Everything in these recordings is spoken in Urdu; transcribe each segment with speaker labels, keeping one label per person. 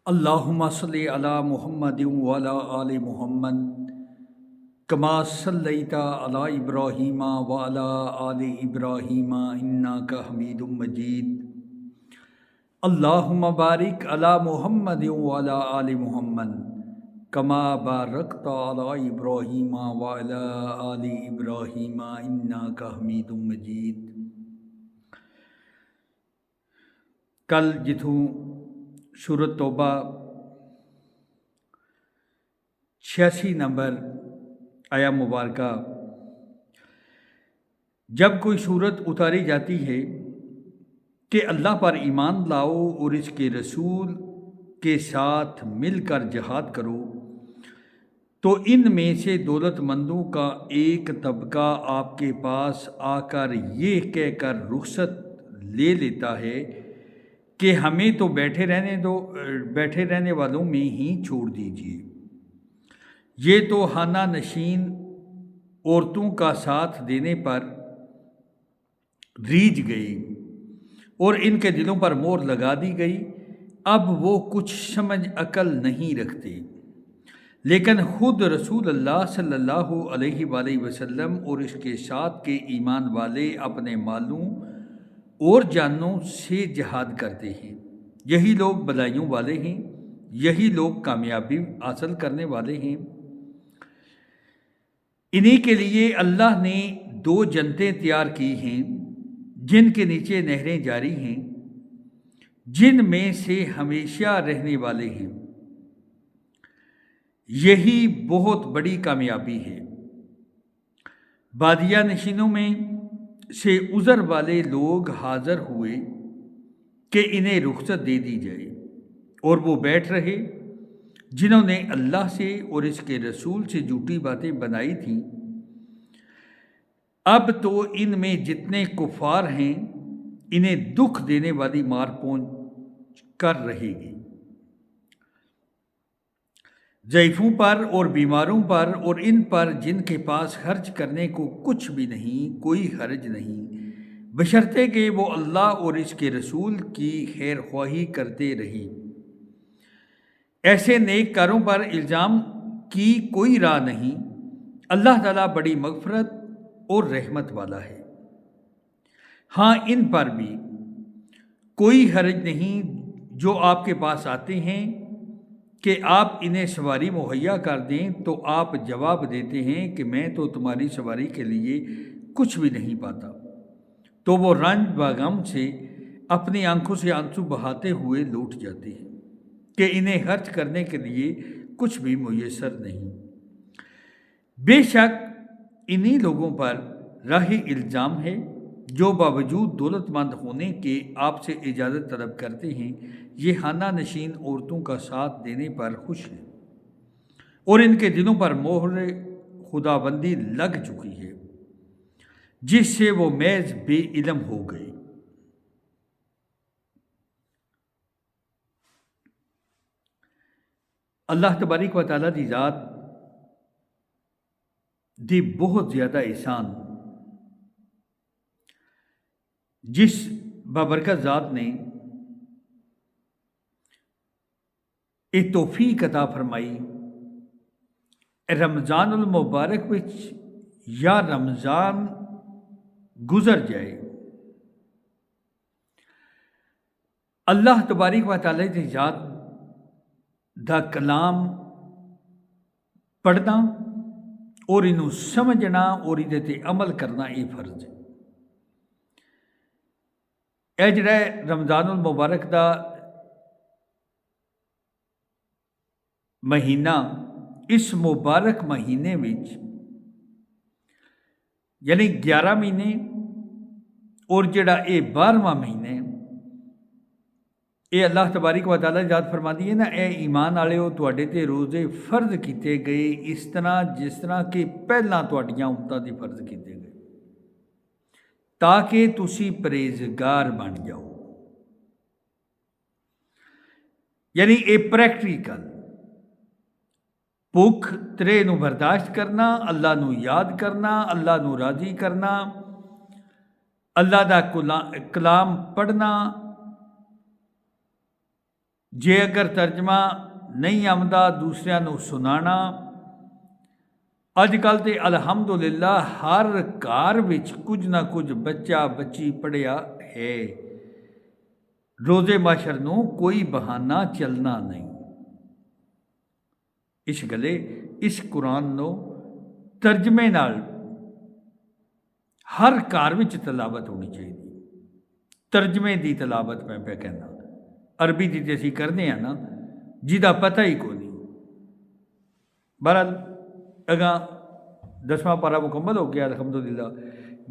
Speaker 1: اللہم صلی علی محمد وعلی آل محمد کما صلیت علی ابراہیم وعلی آل ابراہیم انک حمید مجید۔ اللہم بارک علی محمد وعلی آل محمد کما بارکت علی ابراہیم وعلی آل ابراہیم انک حمید مجید۔ کل جتوں سورت توبہ 86 نمبر آیا مبارکہ جب کوئی صورت اتاری جاتی ہے کہ اللہ پر ایمان لاؤ اور اس کے رسول کے ساتھ مل کر جہاد کرو، تو ان میں سے دولت مندوں کا ایک طبقہ آپ کے پاس آ کر یہ کہہ کر رخصت لے لیتا ہے کہ ہمیں تو بیٹھے رہنے والوں میں ہی چھوڑ دیجیے، یہ تو خانہ نشین عورتوں کا ساتھ دینے پر ریجھ گئی اور ان کے دلوں پر مہر لگا دی گئی، اب وہ کچھ سمجھ عقل نہیں رکھتے۔ لیکن خود رسول اللہ صلی اللہ علیہ وآلہ وسلم اور اس کے ساتھ کے ایمان والے اپنے مالوں اور جانوں سے جہاد کرتے ہیں، یہی لوگ بلائیوں والے ہیں، یہی لوگ کامیابی حاصل کرنے والے ہیں۔ انہی کے لیے اللہ نے 2 جنتیں تیار کی ہیں جن کے نیچے نہریں جاری ہیں، جن میں سے ہمیشہ رہنے والے ہیں، یہی بہت بڑی کامیابی ہے۔ بادیہ نشینوں میں سے عذر والے لوگ حاضر ہوئے کہ انہیں رخصت دے دی جائے، اور وہ بیٹھ رہے جنہوں نے اللہ سے اور اس کے رسول سے جھوٹی باتیں بنائی تھیں۔ اب تو ان میں جتنے کفار ہیں انہیں دکھ دینے والی مار پہنچ کر رہے گی، ضعیفوں پر اور بیماروں پر اور ان پر جن کے پاس خرچ کرنے کو کچھ بھی نہیں، کوئی حرج نہیں، بشرطے کہ وہ اللہ اور اس کے رسول کی خیر خواہی کرتے رہیں۔ ایسے نیک کاروں پر الزام کی کوئی راہ نہیں، اللہ تعالیٰ بڑی مغفرت اور رحمت والا ہے۔ ہاں، ان پر بھی کوئی حرج نہیں جو آپ کے پاس آتے ہیں کہ آپ انہیں سواری مہیا کر دیں، تو آپ جواب دیتے ہیں کہ میں تو تمہاری سواری کے لیے کچھ بھی نہیں پاتا، تو وہ رنج و غم سے اپنی آنکھوں سے آنسو بہاتے ہوئے لوٹ جاتے ہیں کہ انہیں خرچ کرنے کے لیے کچھ بھی میسر نہیں۔ بے شک انہی لوگوں پر راہ الزام ہے جو باوجود دولت مند ہونے کے آپ سے اجازت طلب کرتے ہیں، یہ خانہ نشین عورتوں کا ساتھ دینے پر خوش ہیں، اور ان کے دلوں پر مہر خداوندی لگ چکی ہے، جس سے وہ محض بے علم ہو گئے۔ اللہ تبارک و تعالیٰ دی ذات دی بہت زیادہ احسان، جس بابرکت ذات نے یہ توفیق عطا فرمائی رمضان المبارک وچ یا رمضان گزر جائے، اللہ تبارک و تعالیٰ دی ذات دا کلام پڑھنا اور انہوں سمجھنا اور یہ تے عمل کرنا یہ فرض ہے۔ اے جڑا رمضان المبارک دا مہینہ، اس مبارک مہینے وچ یعنی 11 مہینے اور جڑا یہ 12واں مہینے، یہ اللہ تبارک و تعالیٰ ذات فرماتی ہے نا، اے ایمان والےو تواڈے تے روزے فرض کیتے گئے اس طرح جس طرح کہ پہلاں تواڈیاں امتاں تے فرض کیتے گئے، تاکہ تسی پرہیزگار بن جاؤ۔ یعنی اے پریکٹیکل بھوک ترے نو برداشت کرنا، اللہ نو یاد کرنا، اللہ نو راضی کرنا، اللہ دا کلام پڑھنا، ਜੇ ਅਗਰ ਤਰਜਮਾ ਨਹੀਂ ਆਉਂਦਾ ਦੂਸਰਿਆਂ ਨੂੰ ਸੁਣਾਉਣਾ। ਅੱਜ ਕੱਲ੍ਹ ਤੇ ਅਲਹਮਦੁਲਿਲਾ ਹਰ ਘਰ ਵਿੱਚ ਕੁਝ ਨਾ ਕੁਝ ਬੱਚਾ ਬੱਚੀ ਪੜ੍ਹਿਆ ਹੈ। ਰੋਜ਼ੇ ਮਾਸ਼ਰ ਨੂੰ ਕੋਈ ਬਹਾਨਾ ਚੱਲਣਾ ਨਹੀਂ। ਇਸ ਗਲੇ ਇਸ ਕੁਰਾਨ ਨੂੰ ਤਰਜਮੇ ਨਾਲ ਹਰ ਘਰ ਵਿੱਚ ਤਲਾਵਤ ਹੋਣੀ ਚਾਹੀਦੀ। ਤਰਜਮੇ ਦੀ ਤਲਾਵਤ ਮੈਂ ਪਿਆ ਕਹਿੰਦਾ, ਅਰਬੀ ਦੀ ਤੇ ਅਸੀਂ ਕਰਦੇ ਹਾਂ ਨਾ, ਜਿਹਦਾ ਪਤਾ ਹੀ ਕੋਈ ਨਹੀਂ। ਬਹਰਹਾਲ ਅਗਾਂ 10ਵਾਂ ਪਾਰਾ ਮੁਕੰਮਲ ਹੋ ਗਿਆ ਅਲਹਮਦੁਲਿਲਾ।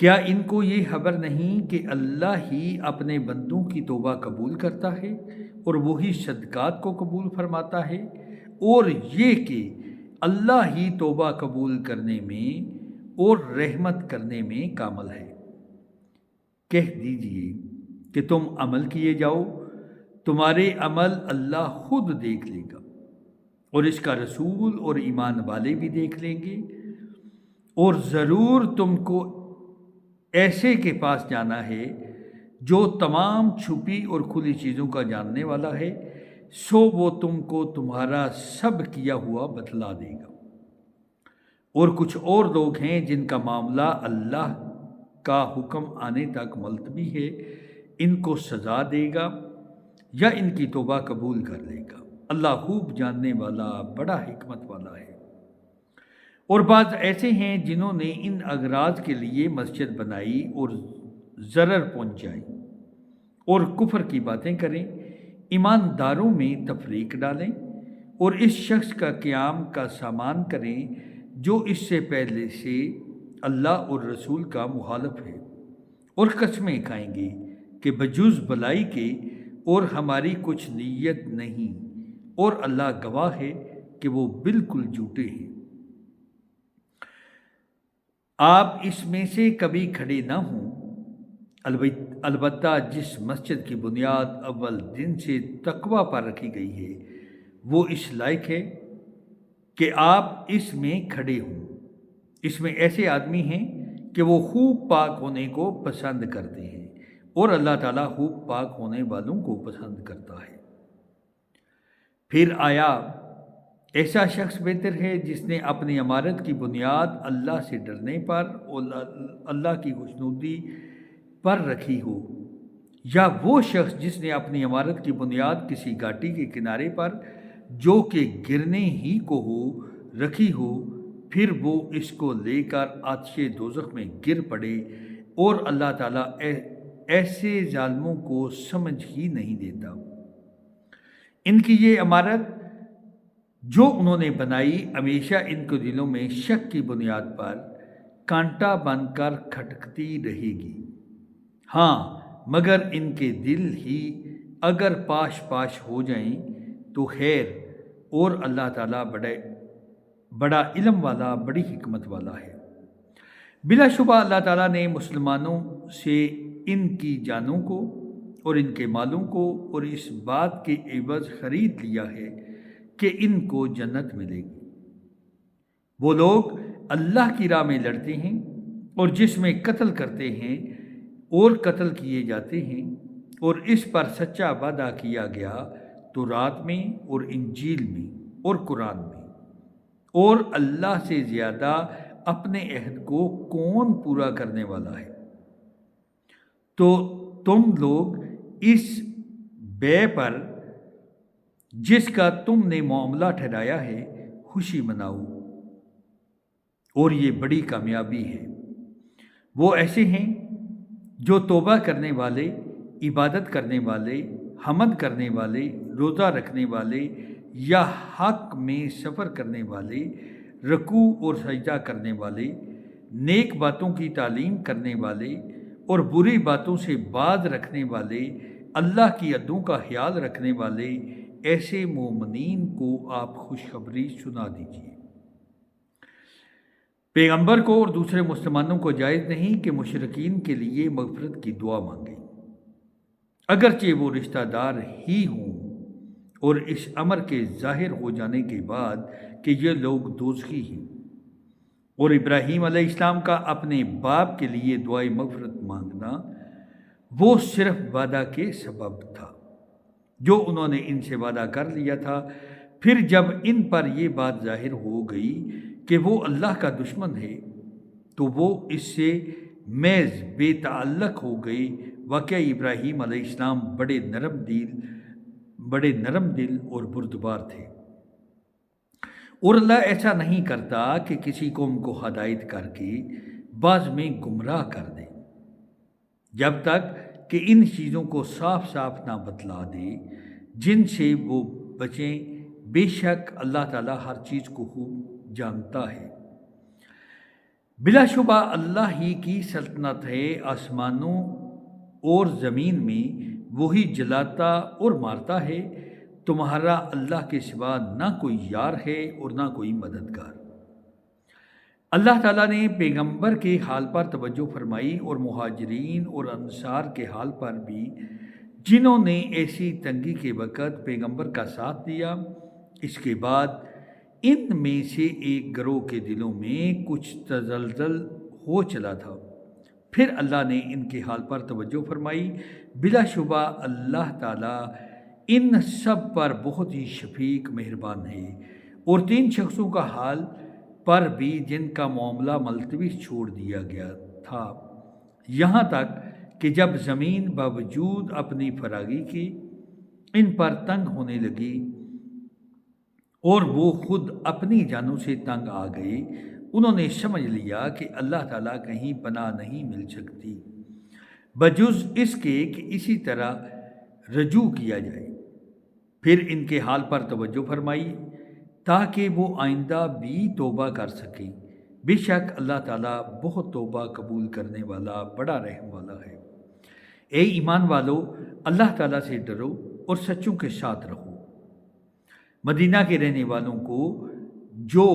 Speaker 1: کیا ان کو یہ خبر نہیں کہ اللہ ہی اپنے بندوں کی توبہ قبول کرتا ہے اور وہی صدقات کو قبول فرماتا ہے، اور یہ کہ اللہ ہی توبہ قبول کرنے میں اور رحمت کرنے میں کامل ہے۔ کہہ دیجئے کہ تم عمل کیے جاؤ، تمہارے عمل اللہ خود دیکھ لے گا، اور اس کا رسول اور ایمان والے بھی دیکھ لیں گے، اور ضرور تم کو ایسے کے پاس جانا ہے جو تمام چھپی اور کھلی چیزوں کا جاننے والا ہے، سو وہ تم کو تمہارا سب کیا ہوا بتلا دے گا۔ اور کچھ اور لوگ ہیں جن کا معاملہ اللہ کا حکم آنے تک ملتوی ہے، ان کو سزا دے گا یا ان کی توبہ قبول کر لے گا۔ اللہ خوب جاننے والا، بڑا حکمت والا ہے۔ اور بعض ایسے ہیں جنہوں نے ان اغراض کے لیے مسجد بنائی اور ضرر پہنچائی اور کفر کی باتیں کریں، ایمانداروں میں تفریق ڈالیں، اور اس شخص کا قیام کا سامان کریں جو اس سے پہلے سے اللہ اور رسول کا مخالف ہے، اور قسمیں کھائیں گے کہ بجز بلائی کے اور ہماری کچھ نیت نہیں، اور اللہ گواہ ہے کہ وہ بالکل جھوٹے ہیں۔ آپ اس میں سے کبھی کھڑے نہ ہوں، البتہ جس مسجد کی بنیاد اول دن سے تقوی پر رکھی گئی ہے وہ اس لائق ہے کہ آپ اس میں کھڑے ہوں۔ اس میں ایسے آدمی ہیں کہ وہ خوب پاک ہونے کو پسند کرتے ہیں، اور اللہ تعالیٰ خوب پاک ہونے والوں کو پسند کرتا ہے۔ پھر آیا ایسا شخص بہتر ہے جس نے اپنی عمارت کی بنیاد اللہ سے ڈرنے پر اور اللہ کی خوشنودی پر رکھی ہو، یا وہ شخص جس نے اپنی عمارت کی بنیاد کسی گھاٹی کے کنارے پر جو کہ گرنے ہی کو ہو رکھی ہو، پھر وہ اس کو لے کر آتش دوزخ میں گر پڑے، اور اللہ تعالیٰ ایسے ظالموں کو سمجھ ہی نہیں دیتا۔ ان کی یہ عمارت جو انہوں نے بنائی ہمیشہ ان کے دلوں میں شک کی بنیاد پر کانٹا بن کر کھٹکتی رہے گی۔ ہاں، مگر ان کے دل ہی اگر پاش پاش ہو جائیں تو خیر، اور اللہ تعالیٰ بڑا علم والا، بڑی حکمت والا ہے۔ بلا شبہ اللہ تعالیٰ نے مسلمانوں سے ان کی جانوں کو اور ان کے مالوں کو اور اس بات کے عوض خرید لیا ہے کہ ان کو جنت ملے گی۔ وہ لوگ اللہ کی راہ میں لڑتے ہیں اور جس میں قتل کرتے ہیں اور قتل کیے جاتے ہیں، اور اس پر سچا وعدہ کیا گیا تورات میں اور انجیل میں اور قرآن میں، اور اللہ سے زیادہ اپنے عہد کو کون پورا کرنے والا ہے؟ تو تم لوگ اس بے پر جس کا تم نے معاملہ ٹھہرایا ہے خوشی مناؤ، اور یہ بڑی کامیابی ہے۔ وہ ایسے ہیں جو توبہ کرنے والے، عبادت کرنے والے، حمد کرنے والے، روزہ رکھنے والے، یا حق میں سفر کرنے والے، رکوع اور سجدہ کرنے والے، نیک باتوں کی تعلیم کرنے والے اور بری باتوں سے باز رکھنے والے، اللہ کی حدوں کا خیال رکھنے والے، ایسے مومنین کو آپ خوشخبری سنا دیجیے۔ پیغمبر کو اور دوسرے مسلمانوں کو جائز نہیں کہ مشرکین کے لیے مغفرت کی دعا مانگیں، اگرچہ وہ رشتہ دار ہی ہوں، اور اس امر کے ظاہر ہو جانے کے بعد کہ یہ لوگ دوزخی ہیں۔ اور ابراہیم علیہ السلام کا اپنے باپ کے لیے دعائے مغفرت مانگنا وہ صرف وعدہ کے سبب تھا جو انہوں نے ان سے وعدہ کر لیا تھا۔ پھر جب ان پر یہ بات ظاہر ہو گئی کہ وہ اللہ کا دشمن ہے تو وہ اس سے محض بے تعلق ہو گئی۔ واقعہ ابراہیم علیہ السلام بڑے نرم دل اور بردبار تھے، اور اللہ ایسا نہیں کرتا کہ کسی قوم کو ہدایت کر کے بعض میں گمراہ کر دے، جب تک کہ ان چیزوں کو صاف صاف نہ بتلا دے جن سے وہ بچیں۔ بے شک اللہ تعالیٰ ہر چیز کو خوب جانتا ہے۔ بلا شبہ اللہ ہی کی سلطنت ہے، آسمانوں اور زمین میں وہی جلاتا اور مارتا ہے، تمہارا اللہ کے سوا نہ کوئی یار ہے اور نہ کوئی مددگار۔ اللہ تعالیٰ نے پیغمبر کے حال پر توجہ فرمائی اور مہاجرین اور انصار کے حال پر بھی، جنہوں نے ایسی تنگی کے وقت پیغمبر کا ساتھ دیا۔ اس کے بعد ان میں سے ایک گروہ کے دلوں میں کچھ تزلزل ہو چلا تھا، پھر اللہ نے ان کے حال پر توجہ فرمائی۔ بلا شبہ اللہ تعالیٰ ان سب پر بہت ہی شفیق مہربان ہے۔ اور تین شخصوں کا حال پر بھی جن کا معاملہ ملتوی چھوڑ دیا گیا تھا، یہاں تک کہ جب زمین باوجود اپنی فراغی کی ان پر تنگ ہونے لگی اور وہ خود اپنی جانوں سے تنگ آ گئے، انہوں نے سمجھ لیا کہ اللہ تعالیٰ کہیں پناہ نہیں مل سکتی بجز اس کے کہ اسی طرح رجوع کیا جائے۔ پھر ان کے حال پر توجہ فرمائی تاکہ وہ آئندہ بھی توبہ کر سکیں۔ بے شک اللہ تعالیٰ بہت توبہ قبول کرنے والا بڑا رحم والا ہے۔ اے ایمان والو، اللہ تعالیٰ سے ڈرو اور سچوں کے ساتھ رہو۔ مدینہ کے رہنے والوں کو جو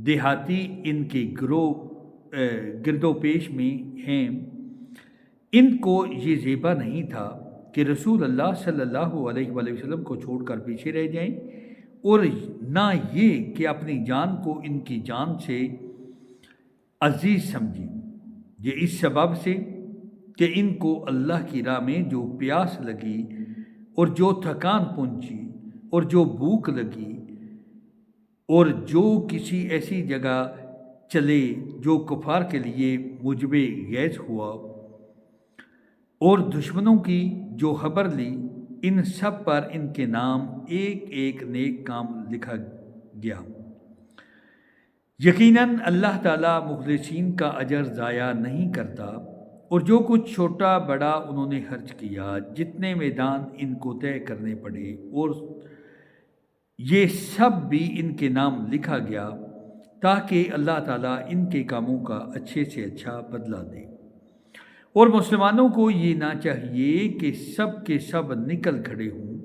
Speaker 1: دیہاتی ان کے گرد و پیش میں ہیں، ان کو یہ زیبا نہیں تھا کہ رسول اللہ صلی اللہ علیہ وآلہ وسلم کو چھوڑ کر پیچھے رہ جائیں، اور نہ یہ کہ اپنی جان کو ان کی جان سے عزیز سمجھیں۔ یہ اس سبب سے کہ ان کو اللہ کی راہ میں جو پیاس لگی اور جو تھکان پہنچی اور جو بھوک لگی اور جو کسی ایسی جگہ چلے جو کفار کے لیے موجب غیظ ہوا اور دشمنوں کی جو خبر لی، ان سب پر ان کے نام ایک ایک نیک کام لکھا گیا۔ یقیناً اللہ تعالیٰ مخلصین کا اجر ضائع نہیں کرتا۔ اور جو کچھ چھوٹا بڑا انہوں نے خرچ کیا، جتنے میدان ان کو طے کرنے پڑے، اور یہ سب بھی ان کے نام لکھا گیا تاکہ اللہ تعالیٰ ان کے کاموں کا اچھے سے اچھا بدلہ دے۔ اور مسلمانوں کو یہ نہ چاہیے کہ سب کے سب نکل کھڑے ہوں،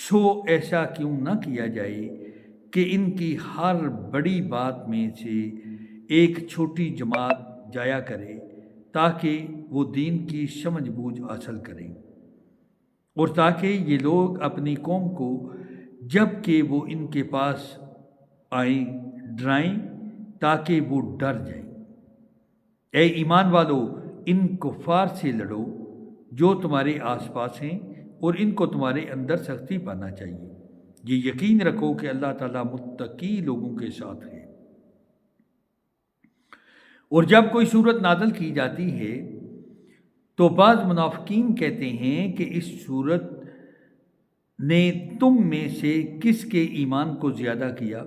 Speaker 1: سو ایسا کیوں نہ کیا جائے کہ ان کی ہر بڑی بات میں سے ایک چھوٹی جماعت جایا کرے تاکہ وہ دین کی سمجھ بوجھ حاصل کریں، اور تاکہ یہ لوگ اپنی قوم کو جب کہ وہ ان کے پاس آئیں ڈرائیں تاکہ وہ ڈر جائیں۔ اے ایمان والو، ان کفار سے لڑو جو تمہارے آس پاس ہیں، اور ان کو تمہارے اندر سختی پانا چاہیے۔ یہ یقین رکھو کہ اللہ تعالیٰ متقی لوگوں کے ساتھ ہے۔ اور جب کوئی صورت نازل کی جاتی ہے تو بعض منافقین کہتے ہیں کہ اس صورت نے تم میں سے کس کے ایمان کو زیادہ کیا؟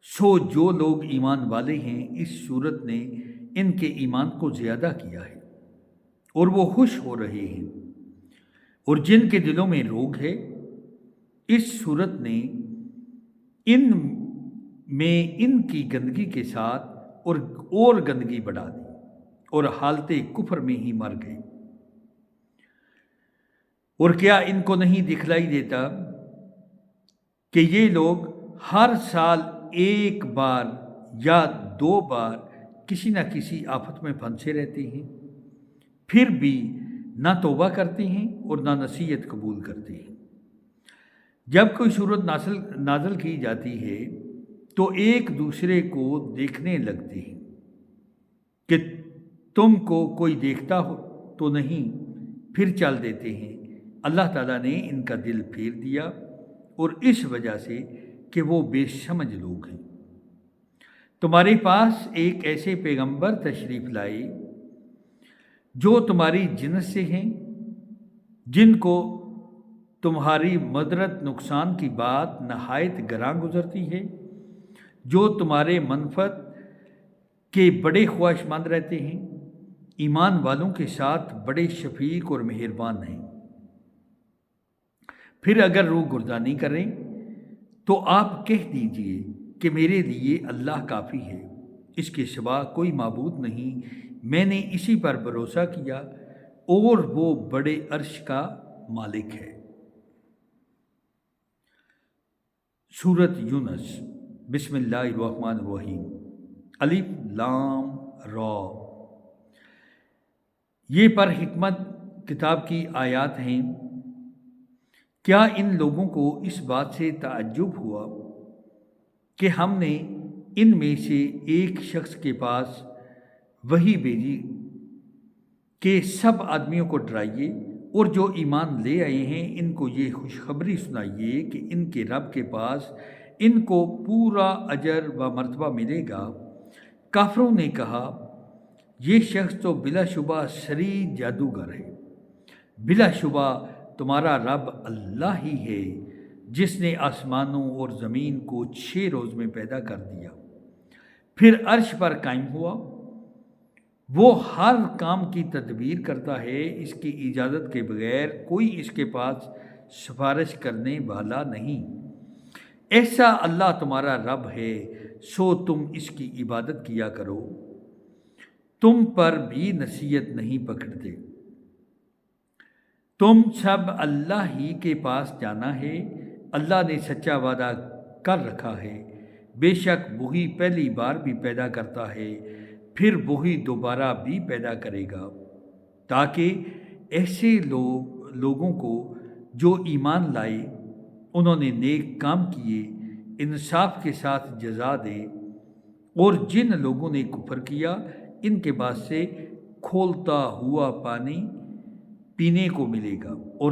Speaker 1: سو جو لوگ ایمان والے ہیں، اس صورت نے ان کے ایمان کو زیادہ کیا ہے اور وہ خوش ہو رہے ہیں۔ اور جن کے دلوں میں روگ ہے، اس صورت نے ان میں ان کی گندگی کے ساتھ اور گندگی بڑھا دی اور حالت کفر میں ہی مر گئے۔ اور کیا ان کو نہیں دکھلائی دیتا کہ یہ لوگ ہر سال ایک بار یا دو بار کسی نہ کسی آفت میں پھنسے رہتے ہیں، پھر بھی نہ توبہ کرتے ہیں اور نہ نصیحت قبول کرتے ہیں۔ جب کوئی صورت نازل کی جاتی ہے تو ایک دوسرے کو دیکھنے لگتے ہیں کہ تم کو کوئی دیکھتا ہو تو نہیں، پھر چل دیتے ہیں۔ اللہ تعالیٰ نے ان کا دل پھیر دیا، اور اس وجہ سے کہ وہ بے سمجھ لوگ ہیں۔ تمہارے پاس ایک ایسے پیغمبر تشریف لائے جو تمہاری جنس سے ہیں، جن کو تمہاری مدرت نقصان کی بات نہایت گراں گزرتی ہے، جو تمہارے منفعت کے بڑے خواہش مند رہتے ہیں، ایمان والوں کے ساتھ بڑے شفیق اور مہربان ہیں۔ پھر اگر روح گردانی کریں تو آپ کہہ دیجئے کہ میرے لیے اللہ کافی ہے، اس کے سوا کوئی معبود نہیں، میں نے اسی پر بھروسہ کیا اور وہ بڑے عرش کا مالک ہے۔ سورۃ یونس۔ بسم اللہ الرحمن الرحیم۔ الف لام را۔ یہ پر حکمت کتاب کی آیات ہیں۔ کیا ان لوگوں کو اس بات سے تعجب ہوا کہ ہم نے ان میں سے ایک شخص کے پاس وحی بھیجی کہ سب آدمیوں کو ڈرائیے، اور جو ایمان لے آئے ہیں ان کو یہ خوشخبری سنائیے کہ ان کے رب کے پاس ان کو پورا اجر و مرتبہ ملے گا۔ کافروں نے کہا یہ شخص تو بلا شبہ سری جادوگر ہے۔ بلا شبہ تمہارا رب اللہ ہی ہے جس نے آسمانوں اور زمین کو 6 روز میں پیدا کر دیا، پھر عرش پر قائم ہوا۔ وہ ہر کام کی تدبیر کرتا ہے، اس کی اجازت کے بغیر کوئی اس کے پاس سفارش کرنے والا نہیں۔ ایسا اللہ تمہارا رب ہے، سو تم اس کی عبادت کیا کرو۔ تم پر بھی نصیحت نہیں پکڑتے، تم سب اللہ ہی کے پاس جانا ہے۔ اللہ نے سچا وعدہ کر رکھا ہے، بے شک وہی پہلی بار بھی پیدا کرتا ہے، پھر وہی دوبارہ بھی پیدا کرے گا، تاکہ ایسے لوگوں کو جو ایمان لائے، انہوں نے نیک کام کیے، انصاف کے ساتھ جزا دے، اور جن لوگوں نے کفر کیا ان کے بعد سے کھولتا ہوا پانی پینے کو ملے گا، اور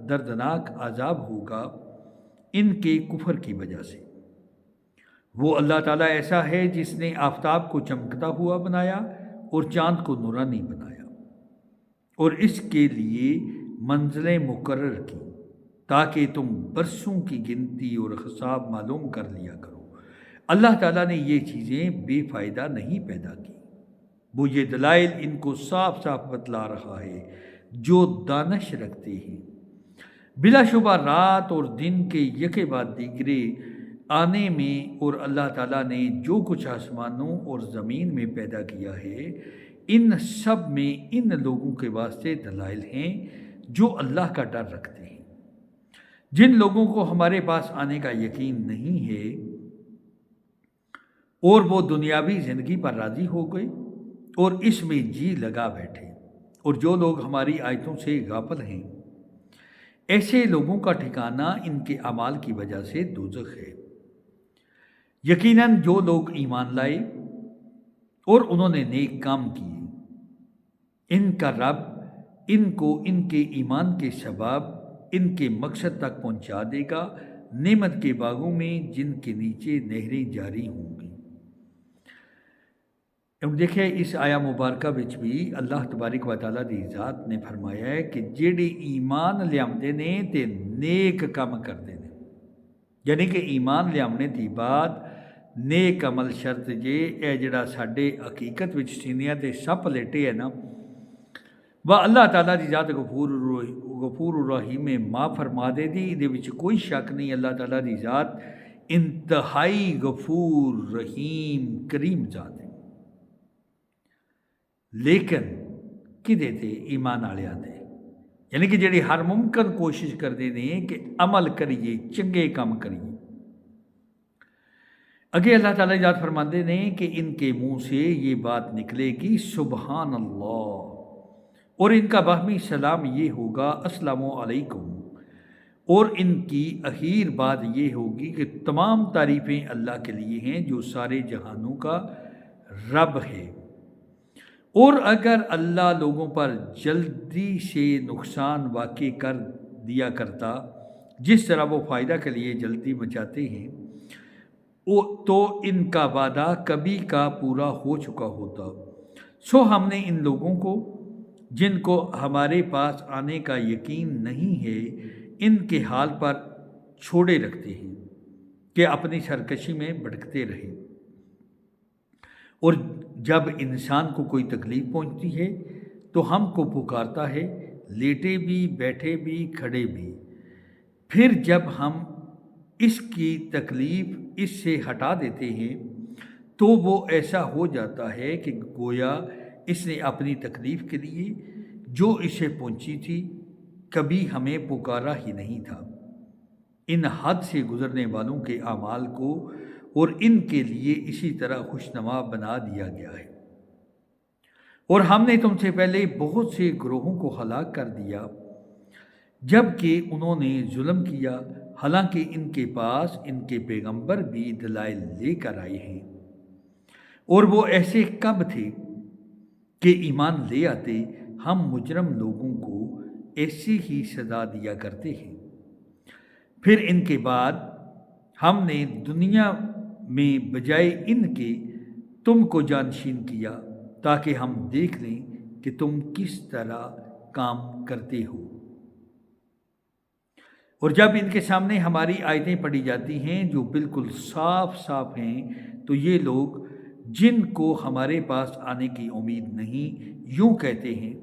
Speaker 1: دردناک عذاب ہوگا ان کے کفر کی وجہ سے۔ وہ اللہ تعالیٰ ایسا ہے جس نے آفتاب کو چمکتا ہوا بنایا اور چاند کو نورانی بنایا، اور اس کے لیے منزلیں مقرر کی تاکہ تم برسوں کی گنتی اور حساب معلوم کر لیا کرو۔ اللہ تعالیٰ نے یہ چیزیں بے فائدہ نہیں پیدا کی، وہ یہ دلائل ان کو صاف صاف بتلا رہا ہے جو دانش رکھتے ہیں۔ بلا شبہ رات اور دن کے یکے بعد دیگرے آنے میں اور اللہ تعالیٰ نے جو کچھ آسمانوں اور زمین میں پیدا کیا ہے ان سب میں ان لوگوں کے واسطے دلائل ہیں جو اللہ کا ڈر رکھتے ہیں۔ جن لوگوں کو ہمارے پاس آنے کا یقین نہیں ہے اور وہ دنیاوی زندگی پر راضی ہو گئے اور اس میں جی لگا بیٹھے، اور جو لوگ ہماری آیتوں سے غافل ہیں، ایسے لوگوں کا ٹھکانہ ان کے اعمال کی وجہ سے دوزخ ہے۔ یقیناً جو لوگ ایمان لائے اور انہوں نے نیک کام کیے، ان کا رب ان کو ان کے ایمان کے سبب ان کے مقصد تک پہنچا دے گا، نعمت کے باغوں میں جن کے نیچے نہریں جاری ہوں گی۔ اب دیکھیں اس آیا مبارکہ وچ بھی اللہ تبارک و تعالیٰ دی ذات نے فرمایا ہے کہ جڑے ایمان لیاندے نے تے نیک کام کرتے ہیں، یعنی کہ ایمان لیانے دی بعد نیک عمل شرط جے اے جڑا ساڈے حقیقت وچ سینیاں تے سپ لیٹے ہے نا، وہ اللہ تعالیٰ دی ذات غفور الرحیم معاف فرما دے دی، دے وچ کوئی شک نہیں۔ اللہ تعالیٰ دی ذات انتہائی غفور رحیم کریم ذات ہے، لیکن کدے تے ایمان والےاں تے، یعنی کہ جڑے ہر ممکن کوشش کرتے ہیں کہ عمل کریے، چنگے کام کریے۔ اگے اللہ تعالیٰ ذات فرماندے نے کہ ان کے منہ سے یہ بات نکلے گی سبحان اللہ، اور ان کا باہمی سلام یہ ہوگا السلام علیکم، اور ان کی اخیر بات یہ ہوگی کہ تمام تعریفیں اللہ کے لیے ہیں جو سارے جہانوں کا رب ہے۔ اور اگر اللہ لوگوں پر جلدی سے نقصان واقع کر دیا کرتا جس طرح وہ فائدہ کے لیے جلدی مچاتے ہیں، تو ان کا وعدہ کبھی کا پورا ہو چکا ہوتا۔ سو ہم نے ان لوگوں کو جن کو ہمارے پاس آنے کا یقین نہیں ہے ان کے حال پر چھوڑے رکھتے ہیں کہ اپنی سرکشی میں بھٹکتے رہے، اور جب انسان کو کوئی تکلیف پہنچتی ہے تو ہم کو پکارتا ہے، لیٹے بھی، بیٹھے بھی، کھڑے بھی۔ پھر جب ہم اس کی تکلیف اس سے ہٹا دیتے ہیں تو وہ ایسا ہو جاتا ہے کہ گویا اس نے اپنی تکلیف کے لیے جو اسے پہنچی تھی کبھی ہمیں پکارا ہی نہیں تھا۔ ان حد سے گزرنے والوں کے اعمال کو اور ان کے لیے اسی طرح خوشنما بنا دیا گیا ہے۔ اور ہم نے تم سے پہلے بہت سے گروہوں کو ہلاک کر دیا جب کہ انہوں نے ظلم کیا، حالانکہ ان کے پاس ان کے پیغمبر بھی دلائل لے کر آئے ہیں، اور وہ ایسے کب تھے کہ ایمان لے آتے، ہم مجرم لوگوں کو ایسی ہی سزا دیا کرتے ہیں۔ پھر ان کے بعد ہم نے دنیا میں بجائے ان کے تم کو جانشین کیا تاکہ ہم دیکھ لیں کہ تم کس طرح کام کرتے ہو۔ اور جب ان کے سامنے ہماری آیتیں پڑھی جاتی ہیں جو بالکل صاف صاف ہیں، تو یہ لوگ جن کو ہمارے پاس آنے کی امید نہیں، یوں کہتے ہیں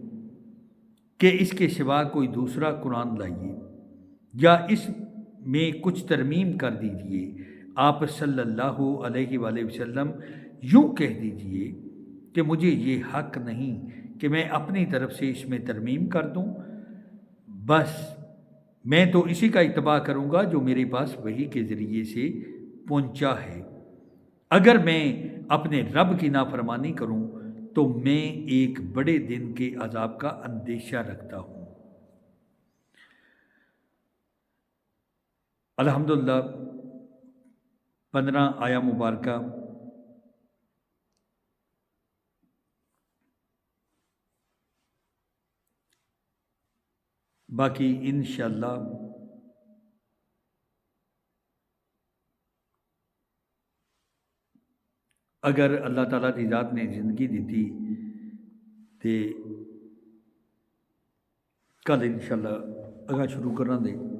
Speaker 1: کہ اس کے سوا کوئی دوسرا قرآن لائیے یا اس میں کچھ ترمیم کر دیجیے۔ آپ صلی اللہ علیہ وآلہ وسلم یوں کہہ دیجیے کہ مجھے یہ حق نہیں کہ میں اپنی طرف سے اس میں ترمیم کر دوں، بس میں تو اسی کا اتباع کروں گا جو میرے پاس وحی کے ذریعے سے پہنچا ہے۔ اگر میں اپنے رب کی نافرمانی کروں تو میں ایک بڑے دن کے عذاب کا اندیشہ رکھتا ہوں۔ الحمدللہ 15 آیا مبارکہ۔ باقی انشاءاللہ اگر اللہ تعالیٰ کی ذات نے زندگی دیتی تو کل انشاءاللہ اگاں شروع کرنا دے۔